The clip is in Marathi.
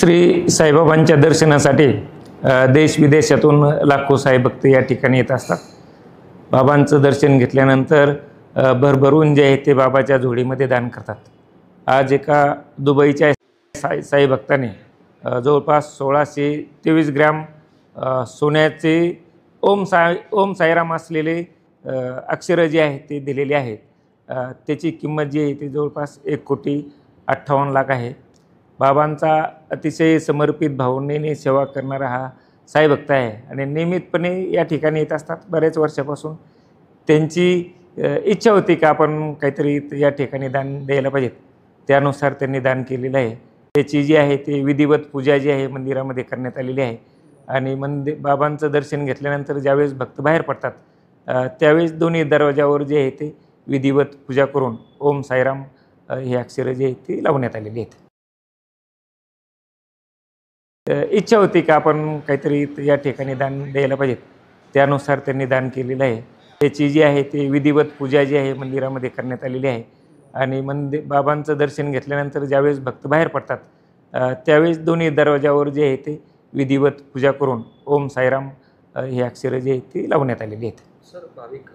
श्री साईबाबांच्या दर्शनासाठी देश विदेशातून लाखो साई भक्त या ठिकाणी येत असतात। बाबांचं दर्शन घेतल्यानंतर भरभरून जे आहे ते बाबाच्या झोळीमध्ये दान करतात। आज एका दुबईच्या साई भक्ताने जवळपास 1623 ग्रॅम सोन्याचे ओम साईराम असलेले अक्षरं जे आहे ते दिलेले आहेत। त्याची किंमत जी आहे ती जवळपास 1,58,00,000 आहे। बाबांचा अतिशय समर्पित भावनेने सेवा करणारा हा साई भक्त आहे आणि नियमितपणे या ठिकाणी येत असतात। बरेच वर्षापासून त्यांची इच्छा होती की आपण काहीतरी या ठिकाणी दान द्यायला पाहिजे, त्यानुसार त्यांनी दान केलेलं आहे। त्याची जी आहे ती विधिवत पूजा जी आहे मंदिरामध्ये करण्यात आलेली आहे आणि बाबांचं दर्शन घेतल्यानंतर ज्यावेळेस भक्त बाहेर पडतात त्यावेळेस दोन्ही दरवाजावर जे आहे ते विधिवत पूजा करून ओम साईराम हे अक्षरं जे आहेत ती लावण्यात आलेली आहेत। इच्छा होती की आपण काहीतरी या ठिकाणी दान द्यायला पाहिजे, त्यानुसार त्यांनी दान केलेलं आहे। त्याची जी आहे ती विधिवत पूजा जी आहे मंदिरामध्ये करण्यात आलेली आहे आणि बाबांचं दर्शन घेतल्यानंतर ज्यावेळेस भक्त बाहेर पडतात त्यावेळेस दोन्ही दरवाजावर जे आहे ते विधिवत पूजा करून ओम साईराम हे अक्षरं जे आहेत ती लावण्यात आलेली आहेत। सर, भाविक